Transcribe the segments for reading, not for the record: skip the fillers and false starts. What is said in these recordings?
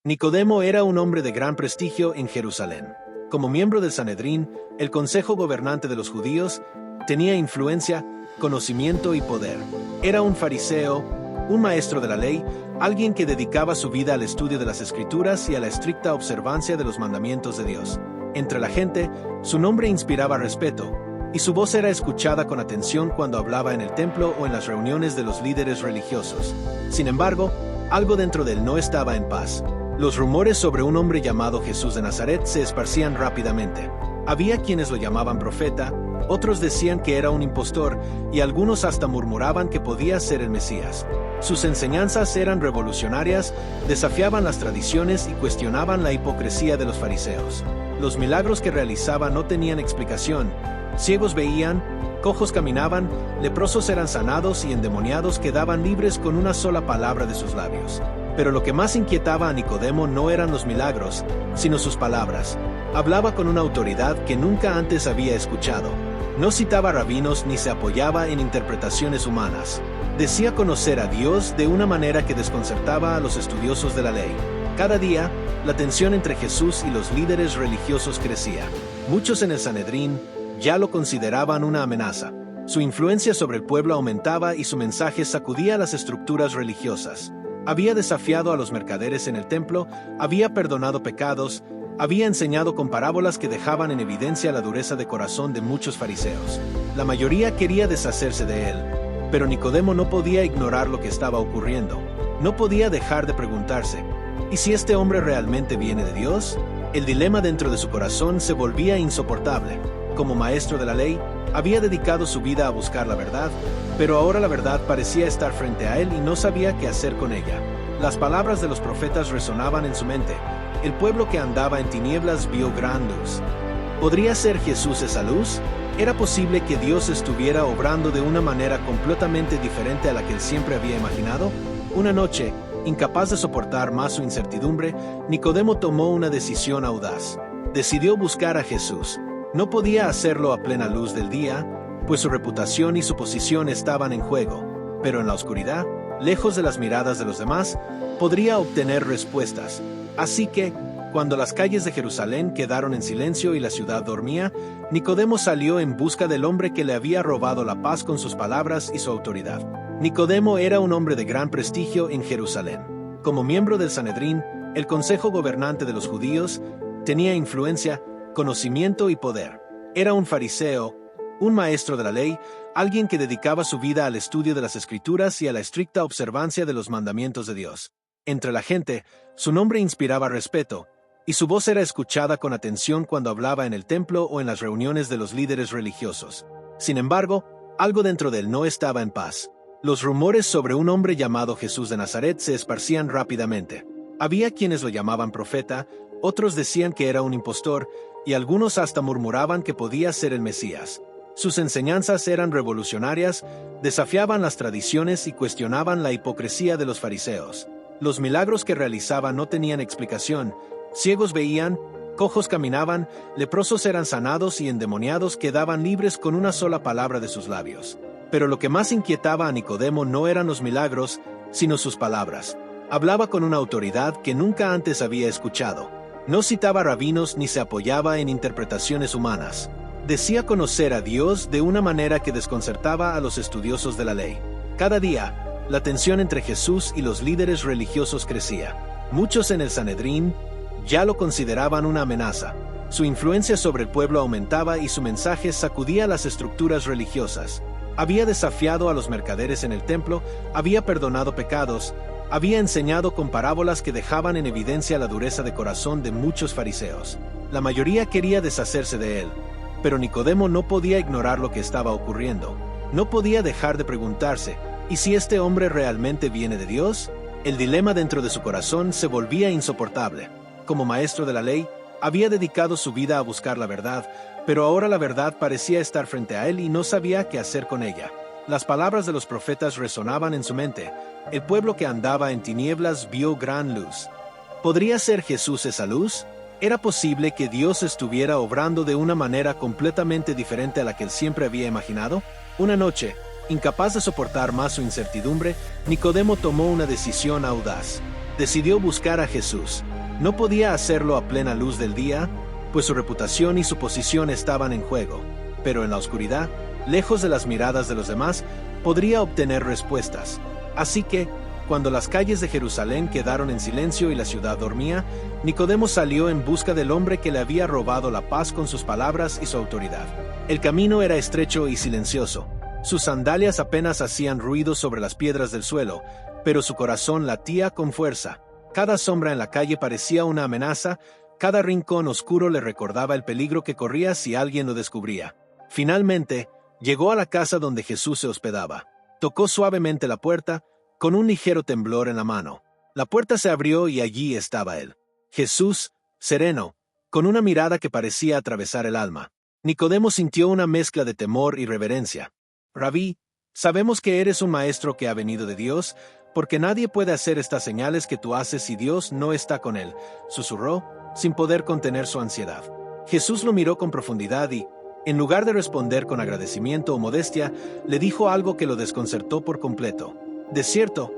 Nicodemo era un hombre de gran prestigio en Jerusalén. Como miembro del Sanedrín, el consejo gobernante de los judíos, tenía influencia, conocimiento y poder. Era un fariseo, un maestro de la ley, alguien que dedicaba su vida al estudio de las Escrituras y a la estricta observancia de los mandamientos de Dios. Entre la gente, su nombre inspiraba respeto, y su voz era escuchada con atención cuando hablaba en el templo o en las reuniones de los líderes religiosos. Sin embargo, algo dentro de él no estaba en paz. Los rumores sobre un hombre llamado Jesús de Nazaret se esparcían rápidamente. Había quienes lo llamaban profeta, otros decían que era un impostor, y algunos hasta murmuraban que podía ser el Mesías. Sus enseñanzas eran revolucionarias, desafiaban las tradiciones y cuestionaban la hipocresía de los fariseos. Los milagros que realizaba no tenían explicación. Ciegos veían, cojos caminaban, leprosos eran sanados y endemoniados quedaban libres con una sola palabra de sus labios. Pero lo que más inquietaba a Nicodemo no eran los milagros, sino sus palabras. Hablaba con una autoridad que nunca antes había escuchado. No citaba rabinos ni se apoyaba en interpretaciones humanas. Decía conocer a Dios de una manera que desconcertaba a los estudiosos de la ley. Cada día, la tensión entre Jesús y los líderes religiosos crecía. Muchos en el Sanedrín ya lo consideraban una amenaza. Su influencia sobre el pueblo aumentaba y su mensaje sacudía las estructuras religiosas. Había desafiado a los mercaderes en el templo, había perdonado pecados, había enseñado con parábolas que dejaban en evidencia la dureza de corazón de muchos fariseos. La mayoría quería deshacerse de él, pero Nicodemo no podía ignorar lo que estaba ocurriendo. No podía dejar de preguntarse, ¿y si este hombre realmente viene de Dios? El dilema dentro de su corazón se volvía insoportable. Como maestro de la ley, había dedicado su vida a buscar la verdad, pero ahora la verdad parecía estar frente a él y no sabía qué hacer con ella. Las palabras de los profetas resonaban en su mente. El pueblo que andaba en tinieblas vio gran luz. ¿Podría ser Jesús esa luz? ¿Era posible que Dios estuviera obrando de una manera completamente diferente a la que él siempre había imaginado? Una noche, incapaz de soportar más su incertidumbre, Nicodemo tomó una decisión audaz. Decidió buscar a Jesús. No podía hacerlo a plena luz del día, pues su reputación y su posición estaban en juego, pero en la oscuridad, lejos de las miradas de los demás, podría obtener respuestas. Así que, cuando las calles de Jerusalén quedaron en silencio y la ciudad dormía, Nicodemo salió en busca del hombre que le había robado la paz con sus palabras y su autoridad. Nicodemo era un hombre de gran prestigio en Jerusalén. Como miembro del Sanedrín, el consejo gobernante de los judíos, tenía influencia, conocimiento y poder. Era un fariseo, un maestro de la ley, alguien que dedicaba su vida al estudio de las Escrituras y a la estricta observancia de los mandamientos de Dios. Entre la gente, su nombre inspiraba respeto, y su voz era escuchada con atención cuando hablaba en el templo o en las reuniones de los líderes religiosos. Sin embargo, algo dentro de él no estaba en paz. Los rumores sobre un hombre llamado Jesús de Nazaret se esparcían rápidamente. Había quienes lo llamaban profeta, otros decían que era un impostor, y algunos hasta murmuraban que podía ser el Mesías. Sus enseñanzas eran revolucionarias, desafiaban las tradiciones y cuestionaban la hipocresía de los fariseos. Los milagros que realizaba no tenían explicación. Ciegos veían, cojos caminaban, leprosos eran sanados y endemoniados quedaban libres con una sola palabra de sus labios. Pero lo que más inquietaba a Nicodemo no eran los milagros, sino sus palabras. Hablaba con una autoridad que nunca antes había escuchado. No citaba rabinos ni se apoyaba en interpretaciones humanas. Decía conocer a Dios de una manera que desconcertaba a los estudiosos de la ley. Cada día, la tensión entre Jesús y los líderes religiosos crecía. Muchos en el Sanedrín ya lo consideraban una amenaza. Su influencia sobre el pueblo aumentaba y su mensaje sacudía las estructuras religiosas. Había desafiado a los mercaderes en el templo, había perdonado pecados, había enseñado con parábolas que dejaban en evidencia la dureza de corazón de muchos fariseos. La mayoría quería deshacerse de él, pero Nicodemo no podía ignorar lo que estaba ocurriendo. No podía dejar de preguntarse, ¿y si este hombre realmente viene de Dios? El dilema dentro de su corazón se volvía insoportable. Como maestro de la ley, había dedicado su vida a buscar la verdad, pero ahora la verdad parecía estar frente a él y no sabía qué hacer con ella. Las palabras de los profetas resonaban en su mente. El pueblo que andaba en tinieblas vio gran luz. ¿Podría ser Jesús esa luz? ¿Era posible que Dios estuviera obrando de una manera completamente diferente a la que él siempre había imaginado? Una noche, incapaz de soportar más su incertidumbre, Nicodemo tomó una decisión audaz. decidió buscar a Jesús. No podía hacerlo a plena luz del día, pues su reputación y su posición estaban en juego, pero en la oscuridad, lejos de las miradas de los demás, podría obtener respuestas. Así que, cuando las calles de Jerusalén quedaron en silencio y la ciudad dormía, Nicodemo salió en busca del hombre que le había robado la paz con sus palabras y su autoridad. El camino era estrecho y silencioso. Sus sandalias apenas hacían ruido sobre las piedras del suelo, pero su corazón latía con fuerza. Cada sombra en la calle parecía una amenaza, cada rincón oscuro le recordaba el peligro que corría si alguien lo descubría. Finalmente, llegó a la casa donde Jesús se hospedaba. Tocó suavemente la puerta, con un ligero temblor en la mano. La puerta se abrió y allí estaba él. Jesús, sereno, con una mirada que parecía atravesar el alma. Nicodemo sintió una mezcla de temor y reverencia. Rabí, sabemos que eres un maestro que ha venido de Dios, porque nadie puede hacer estas señales que tú haces si Dios no está con él, susurró, sin poder contener su ansiedad. Jesús lo miró con profundidad y, en lugar de responder con agradecimiento o modestia, le dijo algo que lo desconcertó por completo. De cierto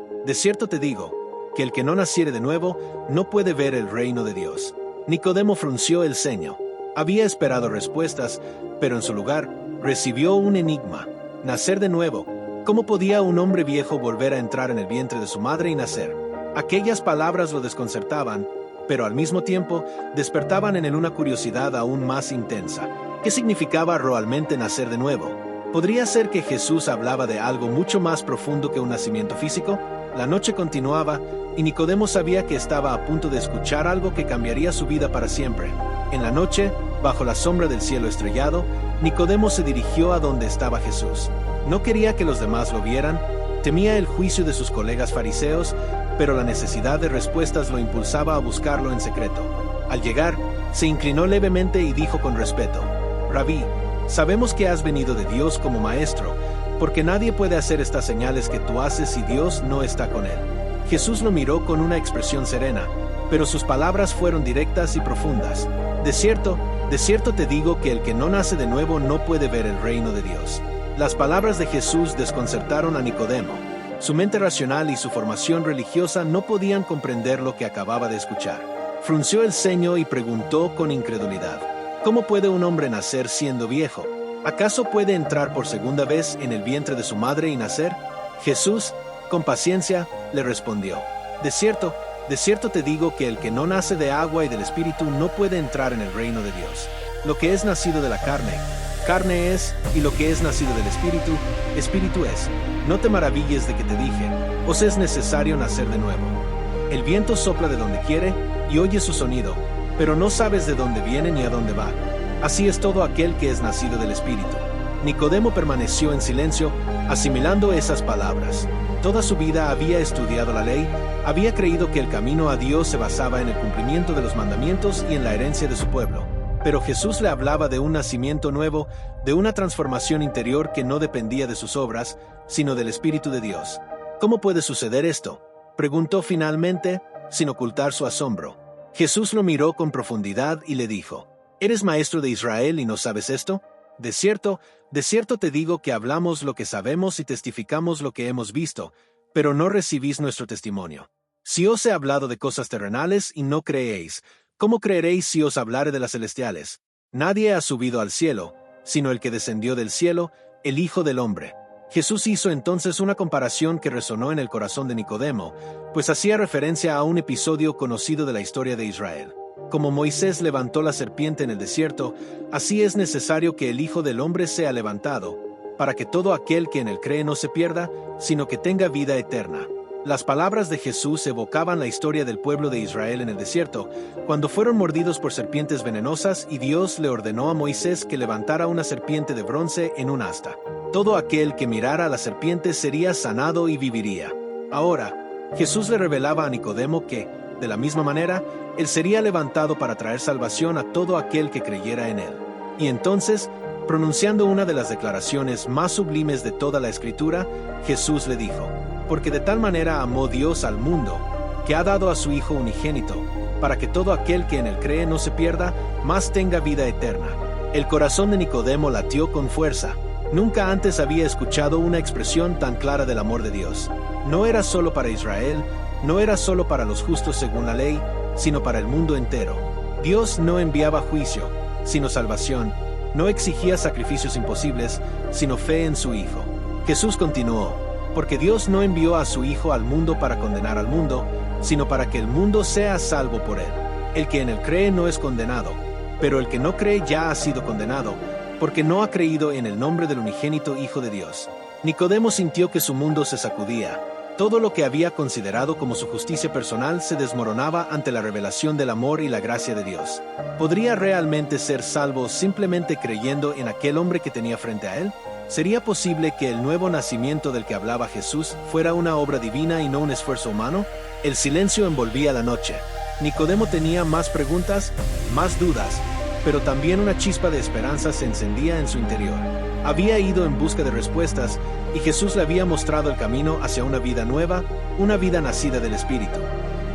te digo, que el que no naciere de nuevo no puede ver el reino de Dios. Nicodemo frunció el ceño. Había esperado respuestas, pero en su lugar, recibió un enigma. Nacer de nuevo. ¿Cómo podía un hombre viejo volver a entrar en el vientre de su madre y nacer? Aquellas palabras lo desconcertaban, pero al mismo tiempo despertaban en él una curiosidad aún más intensa. ¿Qué significaba realmente nacer de nuevo? ¿Podría ser que Jesús hablaba de algo mucho más profundo que un nacimiento físico? La noche continuaba, y Nicodemo sabía que estaba a punto de escuchar algo que cambiaría su vida para siempre. En la noche, bajo la sombra del cielo estrellado, Nicodemo se dirigió a donde estaba Jesús. No quería que los demás lo vieran, temía el juicio de sus colegas fariseos, pero la necesidad de respuestas lo impulsaba a buscarlo en secreto. Al llegar, se inclinó levemente y dijo con respeto: Rabí, sabemos que has venido de Dios como maestro, porque nadie puede hacer estas señales que tú haces si Dios no está con él. Jesús lo miró con una expresión serena, pero sus palabras fueron directas y profundas. De cierto te digo que el que no nace de nuevo no puede ver el reino de Dios. Las palabras de Jesús desconcertaron a Nicodemo. Su mente racional y su formación religiosa no podían comprender lo que acababa de escuchar. Frunció el ceño y preguntó con incredulidad: ¿Cómo puede un hombre nacer siendo viejo? ¿Acaso puede entrar por segunda vez en el vientre de su madre y nacer? Jesús, con paciencia, le respondió: De cierto te digo que el que no nace de agua y del Espíritu no puede entrar en el reino de Dios. Lo que es nacido de la carne, carne es, y lo que es nacido del Espíritu, Espíritu es. No te maravilles de que te dije: os es necesario nacer de nuevo. El viento sopla de donde quiere y oye su sonido, pero no sabes de dónde viene ni a dónde va. Así es todo aquel que es nacido del Espíritu. Nicodemo permaneció en silencio, asimilando esas palabras. Toda su vida había estudiado la ley, había creído que el camino a Dios se basaba en el cumplimiento de los mandamientos y en la herencia de su pueblo. Pero Jesús le hablaba de un nacimiento nuevo, de una transformación interior que no dependía de sus obras, sino del Espíritu de Dios. ¿Cómo puede suceder esto?, preguntó finalmente, sin ocultar su asombro. Jesús lo miró con profundidad y le dijo: ¿Eres maestro de Israel y no sabes esto? De cierto te digo que hablamos lo que sabemos y testificamos lo que hemos visto, pero no recibís nuestro testimonio. Si os he hablado de cosas terrenales y no creéis, ¿cómo creeréis si os hablare de las celestiales? Nadie ha subido al cielo, sino el que descendió del cielo, el Hijo del Hombre. Jesús hizo entonces una comparación que resonó en el corazón de Nicodemo, pues hacía referencia a un episodio conocido de la historia de Israel. Como Moisés levantó la serpiente en el desierto, así es necesario que el Hijo del Hombre sea levantado, para que todo aquel que en él cree no se pierda, sino que tenga vida eterna. Las palabras de Jesús evocaban la historia del pueblo de Israel en el desierto, cuando fueron mordidos por serpientes venenosas y Dios le ordenó a Moisés que levantara una serpiente de bronce en un asta. Todo aquel que mirara a la serpiente sería sanado y viviría. Ahora, Jesús le revelaba a Nicodemo que, de la misma manera, él sería levantado para traer salvación a todo aquel que creyera en él. Y entonces, pronunciando una de las declaraciones más sublimes de toda la Escritura, Jesús le dijo: Porque de tal manera amó Dios al mundo, que ha dado a su Hijo unigénito, para que todo aquel que en él cree no se pierda, mas tenga vida eterna. El corazón de Nicodemo latió con fuerza. Nunca antes había escuchado una expresión tan clara del amor de Dios. No era solo para Israel, no era solo para los justos según la ley, sino para el mundo entero. Dios no enviaba juicio, sino salvación, no exigía sacrificios imposibles, sino fe en su Hijo. Jesús continuó, porque Dios no envió a su Hijo al mundo para condenar al mundo, sino para que el mundo sea salvo por él. El que en él cree no es condenado, pero el que no cree ya ha sido condenado, porque no ha creído en el nombre del unigénito Hijo de Dios. Nicodemo sintió que su mundo se sacudía. Todo lo que había considerado como su justicia personal se desmoronaba ante la revelación del amor y la gracia de Dios. ¿Podría realmente ser salvo simplemente creyendo en aquel hombre que tenía frente a él? ¿Sería posible que el nuevo nacimiento del que hablaba Jesús fuera una obra divina y no un esfuerzo humano? El silencio envolvía la noche. Nicodemo tenía más preguntas, más dudas, pero también una chispa de esperanza se encendía en su interior. Había ido en busca de respuestas, y Jesús le había mostrado el camino hacia una vida nueva, una vida nacida del Espíritu.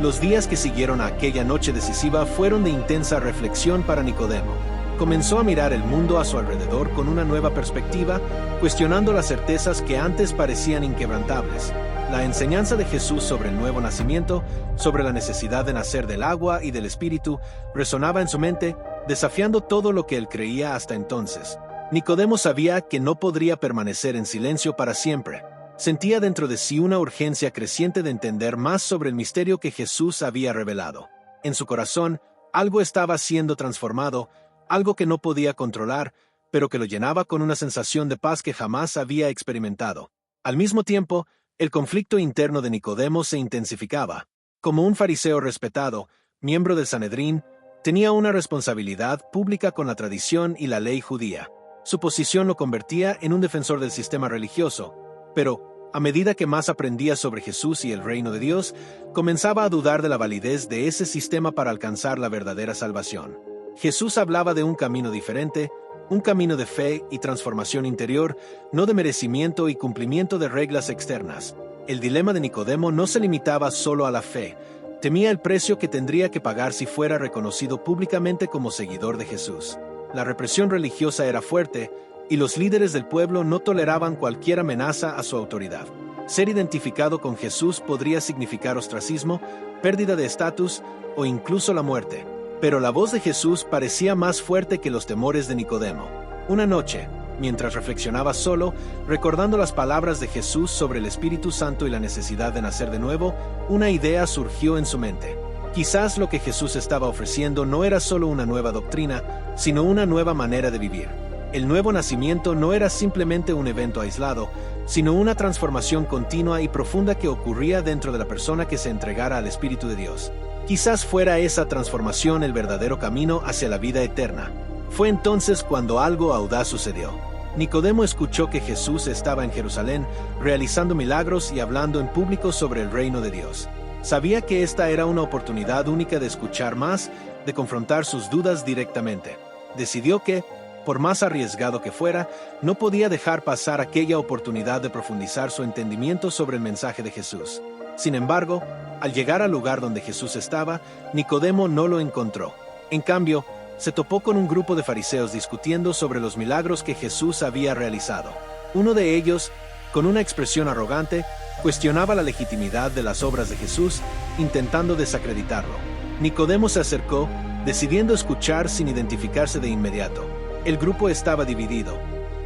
Los días que siguieron a aquella noche decisiva fueron de intensa reflexión para Nicodemo. Comenzó a mirar el mundo a su alrededor con una nueva perspectiva, cuestionando las certezas que antes parecían inquebrantables. La enseñanza de Jesús sobre el nuevo nacimiento, sobre la necesidad de nacer del agua y del Espíritu, resonaba en su mente, desafiando todo lo que él creía hasta entonces. Nicodemo sabía que no podría permanecer en silencio para siempre. Sentía dentro de sí una urgencia creciente de entender más sobre el misterio que Jesús había revelado. En su corazón, algo estaba siendo transformado, algo que no podía controlar, pero que lo llenaba con una sensación de paz que jamás había experimentado. Al mismo tiempo, el conflicto interno de Nicodemo se intensificaba. Como un fariseo respetado, miembro del Sanedrín, tenía una responsabilidad pública con la tradición y la ley judía. Su posición lo convertía en un defensor del sistema religioso, pero, a medida que más aprendía sobre Jesús y el reino de Dios, comenzaba a dudar de la validez de ese sistema para alcanzar la verdadera salvación. Jesús hablaba de un camino diferente, un camino de fe y transformación interior, no de merecimiento y cumplimiento de reglas externas. El dilema de Nicodemo no se limitaba solo a la fe, temía el precio que tendría que pagar si fuera reconocido públicamente como seguidor de Jesús. La represión religiosa era fuerte, y los líderes del pueblo no toleraban cualquier amenaza a su autoridad. Ser identificado con Jesús podría significar ostracismo, pérdida de estatus o incluso la muerte. Pero la voz de Jesús parecía más fuerte que los temores de Nicodemo. Una noche, mientras reflexionaba solo, recordando las palabras de Jesús sobre el Espíritu Santo y la necesidad de nacer de nuevo, una idea surgió en su mente. Quizás lo que Jesús estaba ofreciendo no era solo una nueva doctrina, sino una nueva manera de vivir. El nuevo nacimiento no era simplemente un evento aislado, sino una transformación continua y profunda que ocurría dentro de la persona que se entregara al Espíritu de Dios. Quizás fuera esa transformación el verdadero camino hacia la vida eterna. Fue entonces cuando algo audaz sucedió. Nicodemo escuchó que Jesús estaba en Jerusalén, realizando milagros y hablando en público sobre el reino de Dios. Sabía que esta era una oportunidad única de escuchar más, de confrontar sus dudas directamente. Decidió que, por más arriesgado que fuera, no podía dejar pasar aquella oportunidad de profundizar su entendimiento sobre el mensaje de Jesús. Sin embargo, al llegar al lugar donde Jesús estaba, Nicodemo no lo encontró. En cambio, se topó con un grupo de fariseos discutiendo sobre los milagros que Jesús había realizado. Uno de ellos, con una expresión arrogante, cuestionaba la legitimidad de las obras de Jesús, intentando desacreditarlo. Nicodemo se acercó, decidiendo escuchar sin identificarse de inmediato. El grupo estaba dividido.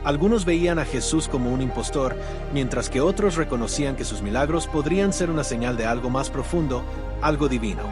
Algunos veían a Jesús como un impostor, mientras que otros reconocían que sus milagros podrían ser una señal de algo más profundo, algo divino.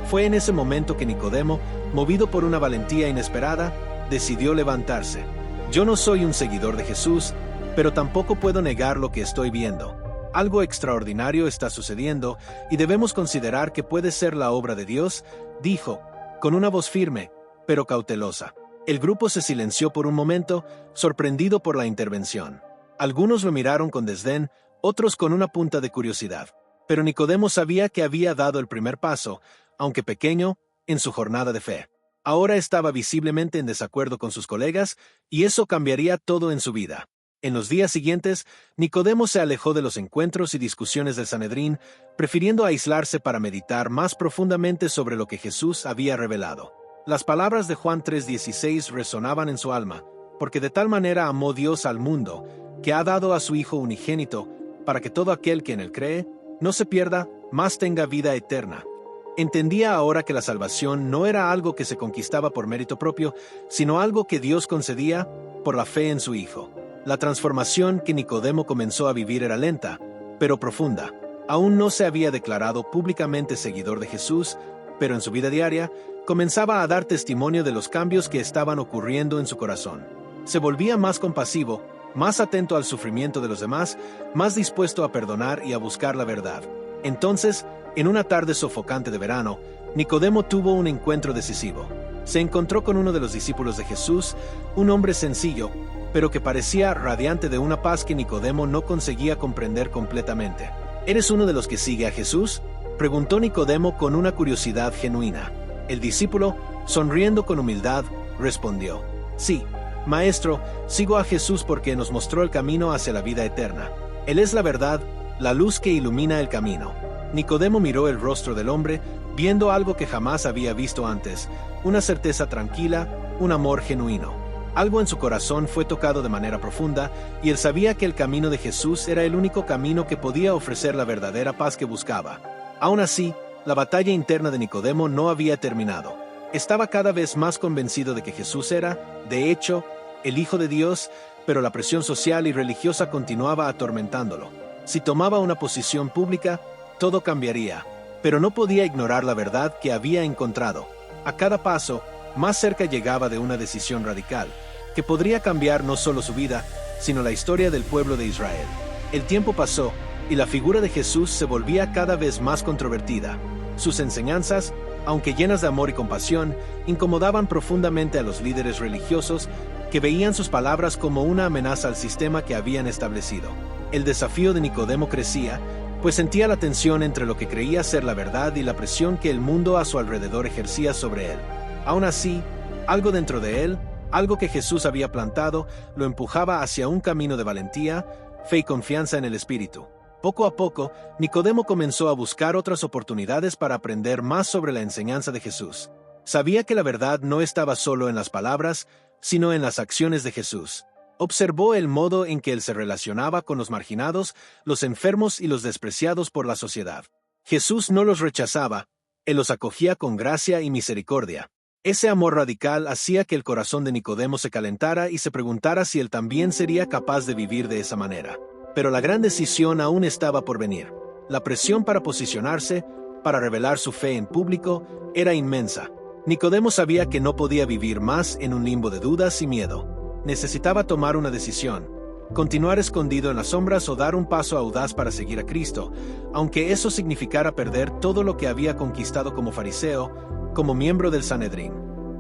Fue en ese momento que Nicodemo, movido por una valentía inesperada, decidió levantarse. Yo no soy un seguidor de Jesús, pero tampoco puedo negar lo que estoy viendo. Algo extraordinario está sucediendo y debemos considerar que puede ser la obra de Dios, dijo, con una voz firme, pero cautelosa. El grupo se silenció por un momento, sorprendido por la intervención. Algunos lo miraron con desdén, otros con una punta de curiosidad. Pero Nicodemo sabía que había dado el primer paso, aunque pequeño, en su jornada de fe. Ahora estaba visiblemente en desacuerdo con sus colegas, y eso cambiaría todo en su vida. En los días siguientes, Nicodemo se alejó de los encuentros y discusiones del Sanedrín, prefiriendo aislarse para meditar más profundamente sobre lo que Jesús había revelado. Las palabras de Juan 3:16 resonaban en su alma, porque de tal manera amó Dios al mundo, que ha dado a su Hijo unigénito, para que todo aquel que en él cree, no se pierda, más tenga vida eterna. Entendía ahora que la salvación no era algo que se conquistaba por mérito propio, sino algo que Dios concedía por la fe en su Hijo. La transformación que Nicodemo comenzó a vivir era lenta, pero profunda. Aún no se había declarado públicamente seguidor de Jesús, pero en su vida diaria comenzaba a dar testimonio de los cambios que estaban ocurriendo en su corazón. Se volvía más compasivo, más atento al sufrimiento de los demás, más dispuesto a perdonar y a buscar la verdad. Entonces, en una tarde sofocante de verano, Nicodemo tuvo un encuentro decisivo. Se encontró con uno de los discípulos de Jesús, un hombre sencillo, pero que parecía radiante de una paz que Nicodemo no conseguía comprender completamente. ¿Eres uno de los que sigue a Jesús?, preguntó Nicodemo con una curiosidad genuina. El discípulo, sonriendo con humildad, respondió: Sí, Maestro, sigo a Jesús porque nos mostró el camino hacia la vida eterna. Él es la verdad, la luz que ilumina el camino. Nicodemo miró el rostro del hombre, viendo algo que jamás había visto antes, una certeza tranquila, un amor genuino. Algo en su corazón fue tocado de manera profunda, y él sabía que el camino de Jesús era el único camino que podía ofrecer la verdadera paz que buscaba. Aún así, la batalla interna de Nicodemo no había terminado. Estaba cada vez más convencido de que Jesús era, de hecho, el Hijo de Dios, pero la presión social y religiosa continuaba atormentándolo. Si tomaba una posición pública, todo cambiaría, pero no podía ignorar la verdad que había encontrado. A cada paso, más cerca llegaba de una decisión radical, que podría cambiar no solo su vida, sino la historia del pueblo de Israel. El tiempo pasó, y la figura de Jesús se volvía cada vez más controvertida. Sus enseñanzas, aunque llenas de amor y compasión, incomodaban profundamente a los líderes religiosos que veían sus palabras como una amenaza al sistema que habían establecido. El desafío de Nicodemo crecía, pues sentía la tensión entre lo que creía ser la verdad y la presión que el mundo a su alrededor ejercía sobre él. Aún así, algo dentro de él, algo que Jesús había plantado, lo empujaba hacia un camino de valentía, fe y confianza en el Espíritu. Poco a poco, Nicodemo comenzó a buscar otras oportunidades para aprender más sobre la enseñanza de Jesús. Sabía que la verdad no estaba solo en las palabras, sino en las acciones de Jesús. Observó el modo en que él se relacionaba con los marginados, los enfermos y los despreciados por la sociedad. Jesús no los rechazaba, él los acogía con gracia y misericordia. Ese amor radical hacía que el corazón de Nicodemo se calentara y se preguntara si él también sería capaz de vivir de esa manera. Pero la gran decisión aún estaba por venir. La presión para posicionarse, para revelar su fe en público, era inmensa. Nicodemo sabía que no podía vivir más en un limbo de dudas y miedo. Necesitaba tomar una decisión: continuar escondido en las sombras o dar un paso audaz para seguir a Cristo, aunque eso significara perder todo lo que había conquistado como fariseo, como miembro del Sanedrín.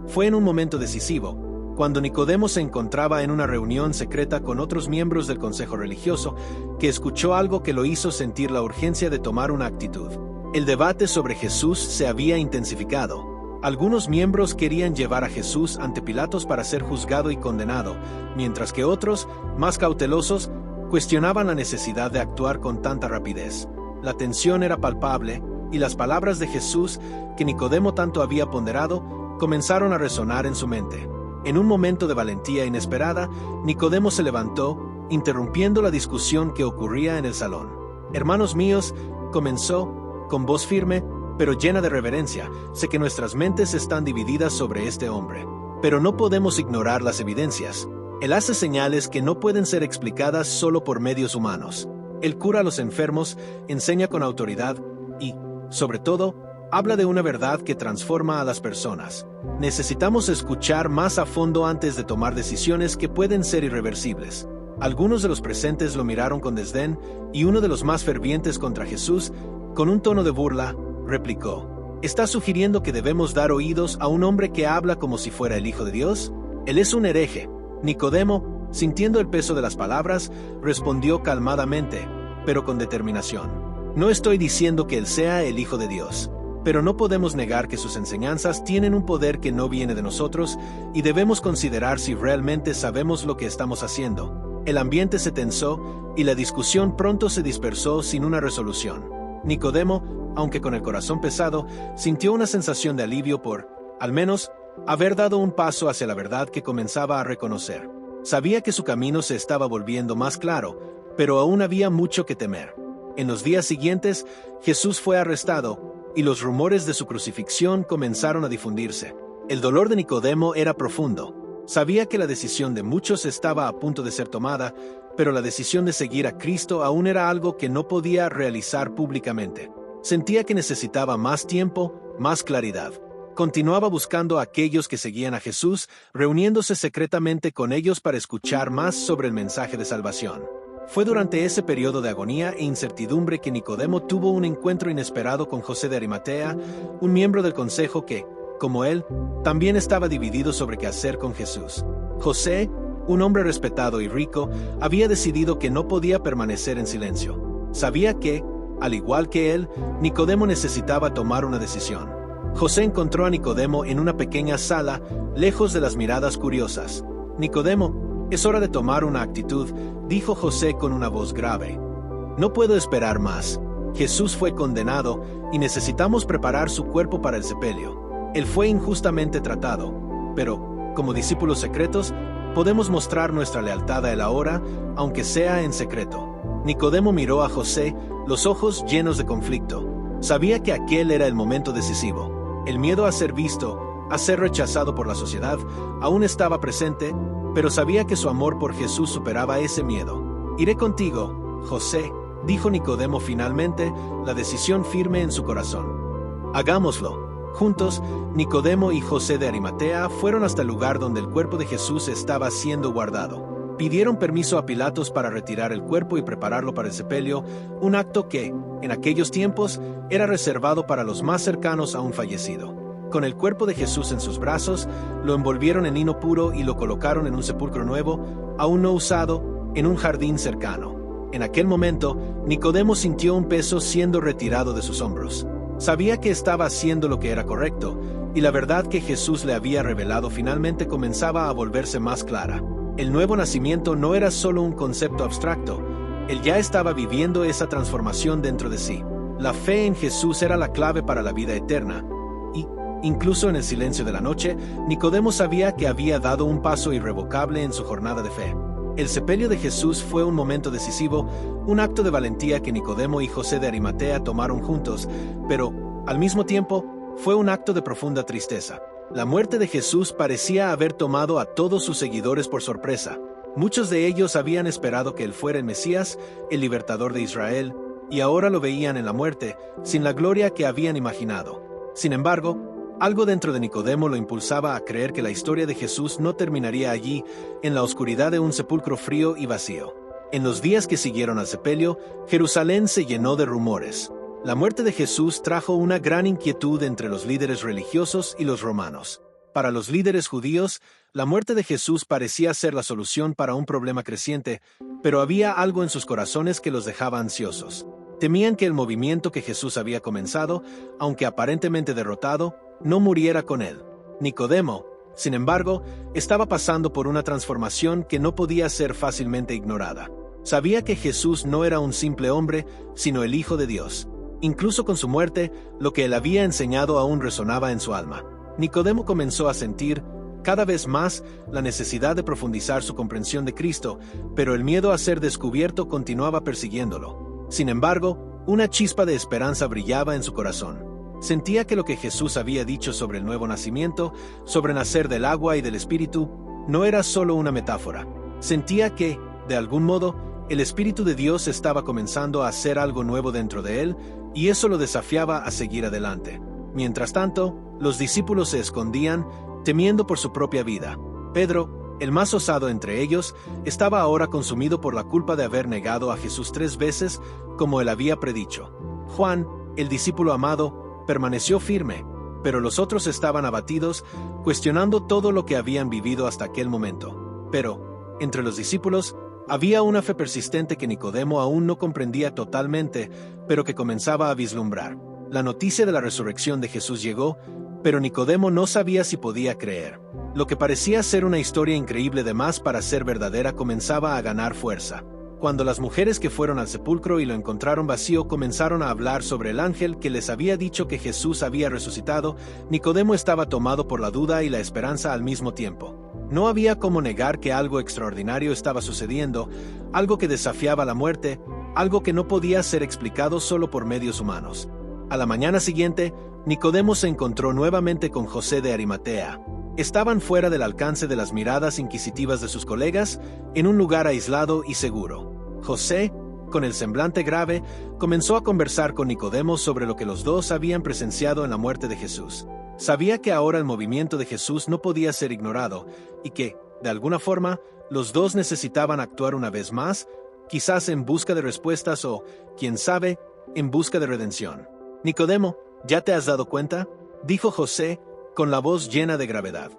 Fue en un momento decisivo, cuando Nicodemo se encontraba en una reunión secreta con otros miembros del consejo religioso, que escuchó algo que lo hizo sentir la urgencia de tomar una actitud. El debate sobre Jesús se había intensificado. Algunos miembros querían llevar a Jesús ante Pilatos para ser juzgado y condenado, mientras que otros, más cautelosos, cuestionaban la necesidad de actuar con tanta rapidez. La tensión era palpable, y las palabras de Jesús, que Nicodemo tanto había ponderado, comenzaron a resonar en su mente. En un momento de valentía inesperada, Nicodemo se levantó, interrumpiendo la discusión que ocurría en el salón. «Hermanos míos», comenzó, con voz firme, pero llena de reverencia, «sé que nuestras mentes están divididas sobre este hombre. Pero no podemos ignorar las evidencias. Él hace señales que no pueden ser explicadas solo por medios humanos. Él cura a los enfermos, enseña con autoridad y, sobre todo, habla de una verdad que transforma a las personas. Necesitamos escuchar más a fondo antes de tomar decisiones que pueden ser irreversibles». Algunos de los presentes lo miraron con desdén, y uno de los más fervientes contra Jesús, con un tono de burla, replicó: ¿Está sugiriendo que debemos dar oídos a un hombre que habla como si fuera el Hijo de Dios? Él es un hereje. Nicodemo, sintiendo el peso de las palabras, respondió calmadamente, pero con determinación: No estoy diciendo que él sea el Hijo de Dios, pero no podemos negar que sus enseñanzas tienen un poder que no viene de nosotros, y debemos considerar si realmente sabemos lo que estamos haciendo. El ambiente se tensó, y la discusión pronto se dispersó sin una resolución. Nicodemo, aunque con el corazón pesado, sintió una sensación de alivio por, al menos, haber dado un paso hacia la verdad que comenzaba a reconocer. Sabía que su camino se estaba volviendo más claro, pero aún había mucho que temer. En los días siguientes, Jesús fue arrestado, y los rumores de su crucifixión comenzaron a difundirse. El dolor de Nicodemo era profundo. Sabía que la decisión de muchos estaba a punto de ser tomada, pero la decisión de seguir a Cristo aún era algo que no podía realizar públicamente. Sentía que necesitaba más tiempo, más claridad. Continuaba buscando a aquellos que seguían a Jesús, reuniéndose secretamente con ellos para escuchar más sobre el mensaje de salvación. Fue durante ese periodo de agonía e incertidumbre que Nicodemo tuvo un encuentro inesperado con José de Arimatea, un miembro del consejo que, como él, también estaba dividido sobre qué hacer con Jesús. José, un hombre respetado y rico, había decidido que no podía permanecer en silencio. Sabía que, al igual que él, Nicodemo necesitaba tomar una decisión. José encontró a Nicodemo en una pequeña sala, lejos de las miradas curiosas. «Nicodemo, es hora de tomar una actitud», dijo José con una voz grave. «No puedo esperar más. Jesús fue condenado y necesitamos preparar su cuerpo para el sepelio. Él fue injustamente tratado, pero, como discípulos secretos, podemos mostrar nuestra lealtad a él ahora, aunque sea en secreto». Nicodemo miró a José, los ojos llenos de conflicto. Sabía que aquel era el momento decisivo. El miedo a ser visto, a ser rechazado por la sociedad, aún estaba presente, pero sabía que su amor por Jesús superaba ese miedo. «Iré contigo, José», dijo Nicodemo finalmente, la decisión firme en su corazón. «Hagámoslo». Juntos, Nicodemo y José de Arimatea fueron hasta el lugar donde el cuerpo de Jesús estaba siendo guardado. Pidieron permiso a Pilatos para retirar el cuerpo y prepararlo para el sepelio, un acto que, en aquellos tiempos, era reservado para los más cercanos a un fallecido. Con el cuerpo de Jesús en sus brazos, lo envolvieron en lino puro y lo colocaron en un sepulcro nuevo, aún no usado, en un jardín cercano. En aquel momento, Nicodemo sintió un peso siendo retirado de sus hombros. Sabía que estaba haciendo lo que era correcto, y la verdad que Jesús le había revelado finalmente comenzaba a volverse más clara. El nuevo nacimiento no era solo un concepto abstracto, él ya estaba viviendo esa transformación dentro de sí. La fe en Jesús era la clave para la vida eterna, y, incluso en el silencio de la noche, Nicodemo sabía que había dado un paso irrevocable en su jornada de fe. El sepelio de Jesús fue un momento decisivo, un acto de valentía que Nicodemo y José de Arimatea tomaron juntos, pero, al mismo tiempo, fue un acto de profunda tristeza. La muerte de Jesús parecía haber tomado a todos sus seguidores por sorpresa. Muchos de ellos habían esperado que él fuera el Mesías, el libertador de Israel, y ahora lo veían en la muerte, sin la gloria que habían imaginado. Sin embargo, algo dentro de Nicodemo lo impulsaba a creer que la historia de Jesús no terminaría allí, en la oscuridad de un sepulcro frío y vacío. En los días que siguieron al sepelio, Jerusalén se llenó de rumores. La muerte de Jesús trajo una gran inquietud entre los líderes religiosos y los romanos. Para los líderes judíos, la muerte de Jesús parecía ser la solución para un problema creciente, pero había algo en sus corazones que los dejaba ansiosos. Temían que el movimiento que Jesús había comenzado, aunque aparentemente derrotado, no muriera con él. Nicodemo, sin embargo, estaba pasando por una transformación que no podía ser fácilmente ignorada. Sabía que Jesús no era un simple hombre, sino el Hijo de Dios. Incluso con su muerte, lo que él había enseñado aún resonaba en su alma. Nicodemo comenzó a sentir, cada vez más, la necesidad de profundizar su comprensión de Cristo, pero el miedo a ser descubierto continuaba persiguiéndolo. Sin embargo, una chispa de esperanza brillaba en su corazón. Sentía que lo que Jesús había dicho sobre el nuevo nacimiento, sobre nacer del agua y del Espíritu, no era solo una metáfora. Sentía que, de algún modo, el Espíritu de Dios estaba comenzando a hacer algo nuevo dentro de él, y eso lo desafiaba a seguir adelante. Mientras tanto, los discípulos se escondían, temiendo por su propia vida. Pedro, el más osado entre ellos, estaba ahora consumido por la culpa de haber negado a Jesús 3 veces, como él había predicho. Juan, el discípulo amado, permaneció firme, pero los otros estaban abatidos, cuestionando todo lo que habían vivido hasta aquel momento. Pero, entre los discípulos, había una fe persistente que Nicodemo aún no comprendía totalmente, pero que comenzaba a vislumbrar. La noticia de la resurrección de Jesús llegó, pero Nicodemo no sabía si podía creer. Lo que parecía ser una historia increíble de más para ser verdadera comenzaba a ganar fuerza. Cuando las mujeres que fueron al sepulcro y lo encontraron vacío comenzaron a hablar sobre el ángel que les había dicho que Jesús había resucitado, Nicodemo estaba tomado por la duda y la esperanza al mismo tiempo. No había cómo negar que algo extraordinario estaba sucediendo, algo que desafiaba la muerte, algo que no podía ser explicado solo por medios humanos. A la mañana siguiente, Nicodemo se encontró nuevamente con José de Arimatea. Estaban fuera del alcance de las miradas inquisitivas de sus colegas, en un lugar aislado y seguro. José, con el semblante grave, comenzó a conversar con Nicodemo sobre lo que los dos habían presenciado en la muerte de Jesús. Sabía que ahora el movimiento de Jesús no podía ser ignorado y que, de alguna forma, los dos necesitaban actuar una vez más, quizás en busca de respuestas o, quién sabe, en busca de redención. Nicodemo, ¿ya te has dado cuenta?, dijo José, con la voz llena de gravedad.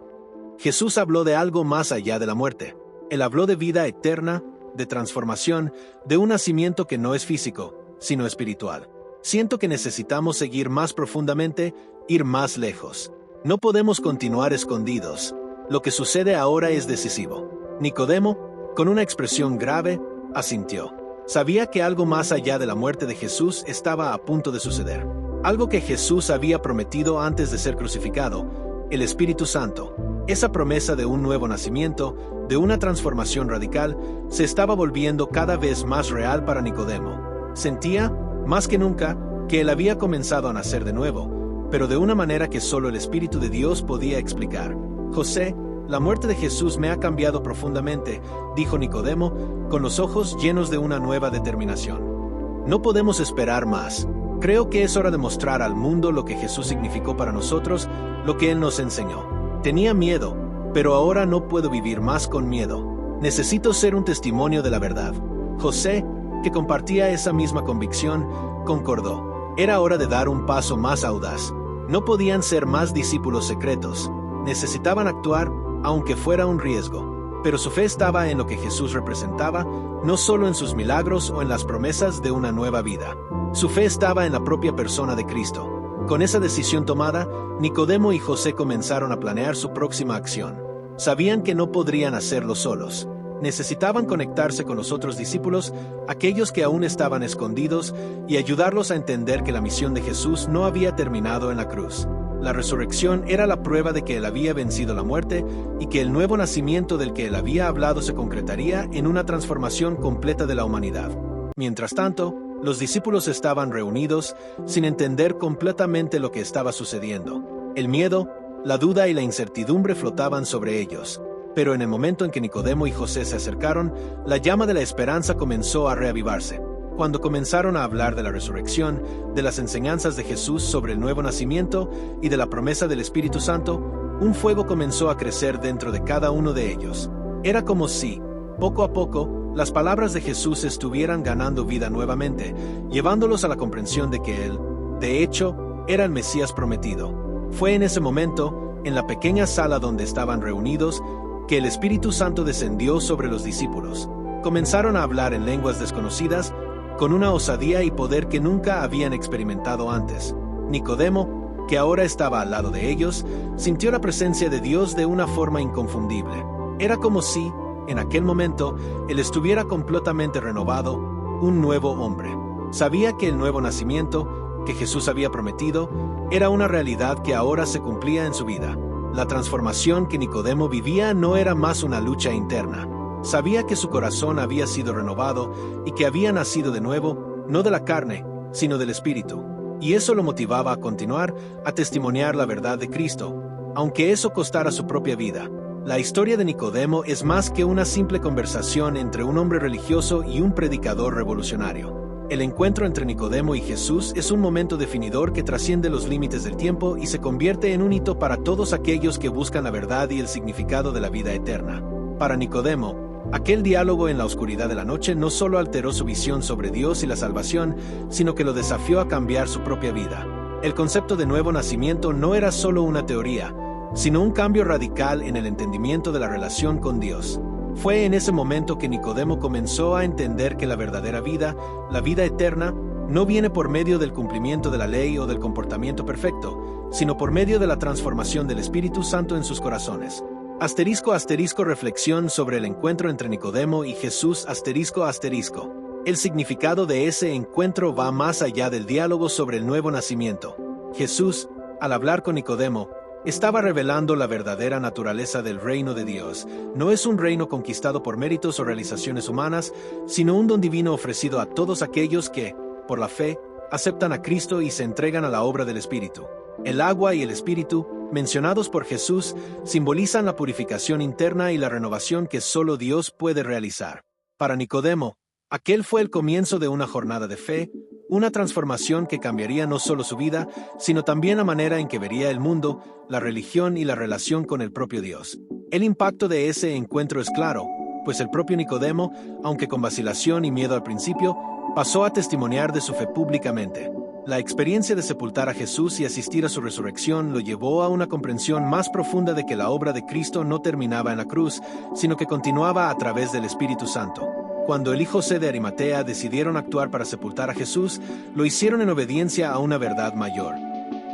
Jesús habló de algo más allá de la muerte. Él habló de vida eterna, de transformación, de un nacimiento que no es físico, sino espiritual. Siento que necesitamos seguir más profundamente, ir más lejos. No podemos continuar escondidos. Lo que sucede ahora es decisivo. Nicodemo, con una expresión grave, asintió. Sabía que algo más allá de la muerte de Jesús estaba a punto de suceder. Algo que Jesús había prometido antes de ser crucificado, el Espíritu Santo. Esa promesa de un nuevo nacimiento, de una transformación radical, se estaba volviendo cada vez más real para Nicodemo. Sentía, más que nunca, que él había comenzado a nacer de nuevo, pero de una manera que solo el Espíritu de Dios podía explicar. José, la muerte de Jesús me ha cambiado profundamente, dijo Nicodemo, con los ojos llenos de una nueva determinación. No podemos esperar más. Creo que es hora de mostrar al mundo lo que Jesús significó para nosotros, lo que Él nos enseñó. Tenía miedo, pero ahora no puedo vivir más con miedo. Necesito ser un testimonio de la verdad. José, que compartía esa misma convicción, concordó. Era hora de dar un paso más audaz. No podían ser más discípulos secretos. Necesitaban actuar, aunque fuera un riesgo. Pero su fe estaba en lo que Jesús representaba, no solo en sus milagros o en las promesas de una nueva vida. Su fe estaba en la propia persona de Cristo. Con esa decisión tomada, Nicodemo y José comenzaron a planear su próxima acción. Sabían que no podrían hacerlo solos. Necesitaban conectarse con los otros discípulos, aquellos que aún estaban escondidos, y ayudarlos a entender que la misión de Jesús no había terminado en la cruz. La resurrección era la prueba de que Él había vencido la muerte y que el nuevo nacimiento del que Él había hablado se concretaría en una transformación completa de la humanidad. Mientras tanto, los discípulos estaban reunidos, sin entender completamente lo que estaba sucediendo. El miedo, la duda y la incertidumbre flotaban sobre ellos. Pero en el momento en que Nicodemo y José se acercaron, la llama de la esperanza comenzó a reavivarse. Cuando comenzaron a hablar de la resurrección, de las enseñanzas de Jesús sobre el nuevo nacimiento y de la promesa del Espíritu Santo, un fuego comenzó a crecer dentro de cada uno de ellos. Era como si, poco a poco, las palabras de Jesús estuvieran ganando vida nuevamente, llevándolos a la comprensión de que Él, de hecho, era el Mesías prometido. Fue en ese momento, en la pequeña sala donde estaban reunidos, que el Espíritu Santo descendió sobre los discípulos. Comenzaron a hablar en lenguas desconocidas, con una osadía y poder que nunca habían experimentado antes. Nicodemo, que ahora estaba al lado de ellos, sintió la presencia de Dios de una forma inconfundible. Era como si, en aquel momento, él estuviera completamente renovado, un nuevo hombre. Sabía que el nuevo nacimiento, que Jesús había prometido, era una realidad que ahora se cumplía en su vida. La transformación que Nicodemo vivía no era más una lucha interna. Sabía que su corazón había sido renovado y que había nacido de nuevo, no de la carne, sino del Espíritu. Y eso lo motivaba a continuar, a testimoniar la verdad de Cristo, aunque eso costara su propia vida. La historia de Nicodemo es más que una simple conversación entre un hombre religioso y un predicador revolucionario. El encuentro entre Nicodemo y Jesús es un momento definidor que trasciende los límites del tiempo y se convierte en un hito para todos aquellos que buscan la verdad y el significado de la vida eterna. Para Nicodemo, aquel diálogo en la oscuridad de la noche no solo alteró su visión sobre Dios y la salvación, sino que lo desafió a cambiar su propia vida. El concepto de nuevo nacimiento no era solo una teoría, sino un cambio radical en el entendimiento de la relación con Dios. Fue en ese momento que Nicodemo comenzó a entender que la verdadera vida, la vida eterna, no viene por medio del cumplimiento de la ley o del comportamiento perfecto, sino por medio de la transformación del Espíritu Santo en sus corazones. *** Reflexión sobre el encuentro entre Nicodemo y Jesús. *** El significado de ese encuentro va más allá del diálogo sobre el nuevo nacimiento. Jesús, al hablar con Nicodemo, Estaba revelando la verdadera naturaleza del reino de Dios. No es un reino conquistado por méritos o realizaciones humanas, sino un don divino ofrecido a todos aquellos que, por la fe, aceptan a Cristo y se entregan a la obra del Espíritu. El agua y el Espíritu, mencionados por Jesús, simbolizan la purificación interna y la renovación que solo Dios puede realizar. Para Nicodemo, aquel fue el comienzo de una jornada de fe, una transformación que cambiaría no solo su vida, sino también la manera en que vería el mundo, la religión y la relación con el propio Dios. El impacto de ese encuentro es claro, pues el propio Nicodemo, aunque con vacilación y miedo al principio, pasó a testimoniar de su fe públicamente. La experiencia de sepultar a Jesús y asistir a su resurrección lo llevó a una comprensión más profunda de que la obra de Cristo no terminaba en la cruz, sino que continuaba a través del Espíritu Santo. Cuando él y José de Arimatea decidieron actuar para sepultar a Jesús, lo hicieron en obediencia a una verdad mayor,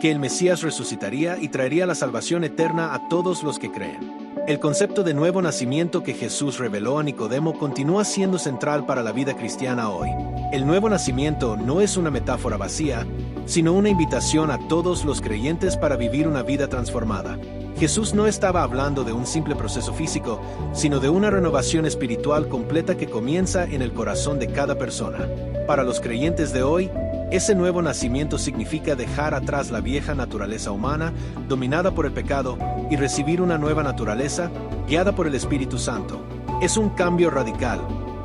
que el Mesías resucitaría y traería la salvación eterna a todos los que creen. El concepto de nuevo nacimiento que Jesús reveló a Nicodemo continúa siendo central para la vida cristiana hoy. El nuevo nacimiento no es una metáfora vacía, sino una invitación a todos los creyentes para vivir una vida transformada. Jesús no estaba hablando de un simple proceso físico, sino de una renovación espiritual completa que comienza en el corazón de cada persona. Para los creyentes de hoy, ese nuevo nacimiento significa dejar atrás la vieja naturaleza humana, dominada por el pecado, y recibir una nueva naturaleza, guiada por el Espíritu Santo. Es un cambio radical,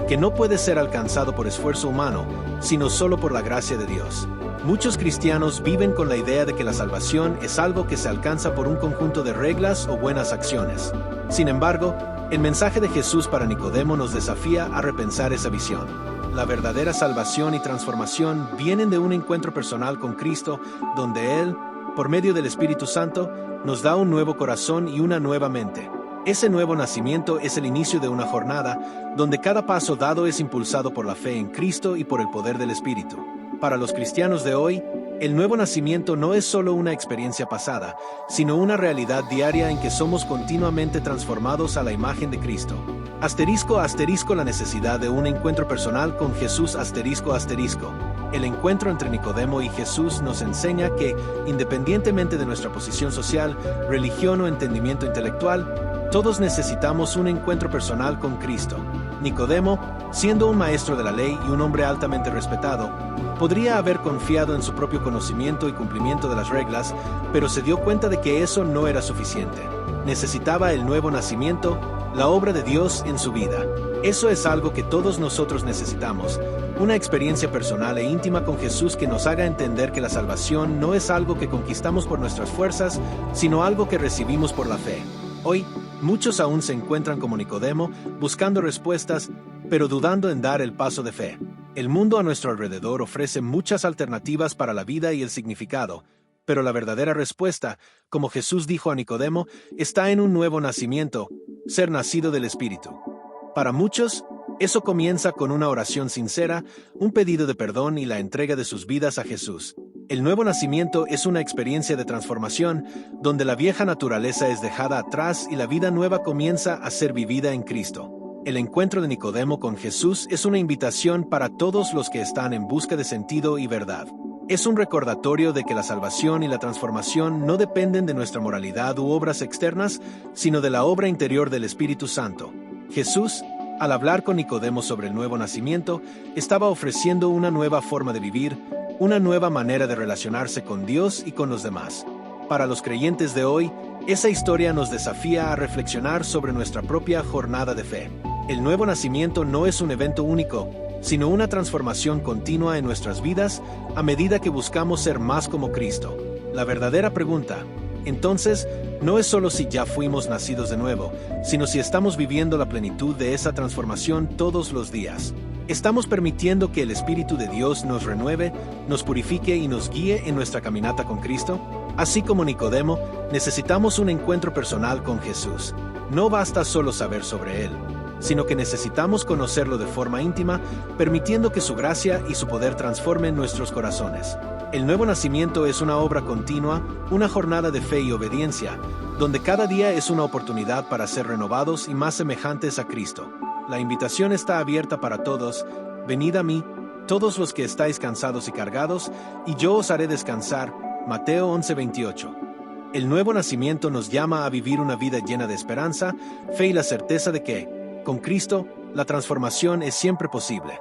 que no puede ser alcanzado por esfuerzo humano, sino solo por la gracia de Dios. Muchos cristianos viven con la idea de que la salvación es algo que se alcanza por un conjunto de reglas o buenas acciones. Sin embargo, el mensaje de Jesús para Nicodemo nos desafía a repensar esa visión. La verdadera salvación y transformación vienen de un encuentro personal con Cristo, donde Él, por medio del Espíritu Santo, nos da un nuevo corazón y una nueva mente. Ese nuevo nacimiento es el inicio de una jornada, donde cada paso dado es impulsado por la fe en Cristo y por el poder del Espíritu. Para los cristianos de hoy, el nuevo nacimiento no es solo una experiencia pasada, sino una realidad diaria en que somos continuamente transformados a la imagen de Cristo. *** La necesidad de un encuentro personal con Jesús ***. El encuentro entre Nicodemo y Jesús nos enseña que, independientemente de nuestra posición social, religión o entendimiento intelectual, todos necesitamos un encuentro personal con Cristo. Nicodemo, siendo un maestro de la ley y un hombre altamente respetado, podría haber confiado en su propio conocimiento y cumplimiento de las reglas, pero se dio cuenta de que eso no era suficiente. Necesitaba el nuevo nacimiento, la obra de Dios en su vida. Eso es algo que todos nosotros necesitamos, una experiencia personal e íntima con Jesús que nos haga entender que la salvación no es algo que conquistamos por nuestras fuerzas, sino algo que recibimos por la fe. Hoy, muchos aún se encuentran como Nicodemo, buscando respuestas, pero dudando en dar el paso de fe. El mundo a nuestro alrededor ofrece muchas alternativas para la vida y el significado, pero la verdadera respuesta, como Jesús dijo a Nicodemo, está en un nuevo nacimiento, ser nacido del Espíritu. Para muchos, eso comienza con una oración sincera, un pedido de perdón y la entrega de sus vidas a Jesús. El nuevo nacimiento es una experiencia de transformación, donde la vieja naturaleza es dejada atrás y la vida nueva comienza a ser vivida en Cristo. El encuentro de Nicodemo con Jesús es una invitación para todos los que están en busca de sentido y verdad. Es un recordatorio de que la salvación y la transformación no dependen de nuestra moralidad u obras externas, sino de la obra interior del Espíritu Santo. Jesús, al hablar con Nicodemo sobre el nuevo nacimiento, estaba ofreciendo una nueva forma de vivir, una nueva manera de relacionarse con Dios y con los demás. Para los creyentes de hoy, esa historia nos desafía a reflexionar sobre nuestra propia jornada de fe. El nuevo nacimiento no es un evento único, sino una transformación continua en nuestras vidas a medida que buscamos ser más como Cristo. La verdadera pregunta, entonces, no es solo si ya fuimos nacidos de nuevo, sino si estamos viviendo la plenitud de esa transformación todos los días. ¿Estamos permitiendo que el Espíritu de Dios nos renueve, nos purifique y nos guíe en nuestra caminata con Cristo? Así como Nicodemo, necesitamos un encuentro personal con Jesús. No basta solo saber sobre Él, sino que necesitamos conocerlo de forma íntima, permitiendo que su gracia y su poder transformen nuestros corazones. El nuevo nacimiento es una obra continua, una jornada de fe y obediencia, donde cada día es una oportunidad para ser renovados y más semejantes a Cristo. La invitación está abierta para todos. Venid a mí, todos los que estáis cansados y cargados, y yo os haré descansar. Mateo 11:28. El nuevo nacimiento nos llama a vivir una vida llena de esperanza, fe y la certeza de que, con Cristo, la transformación es siempre posible.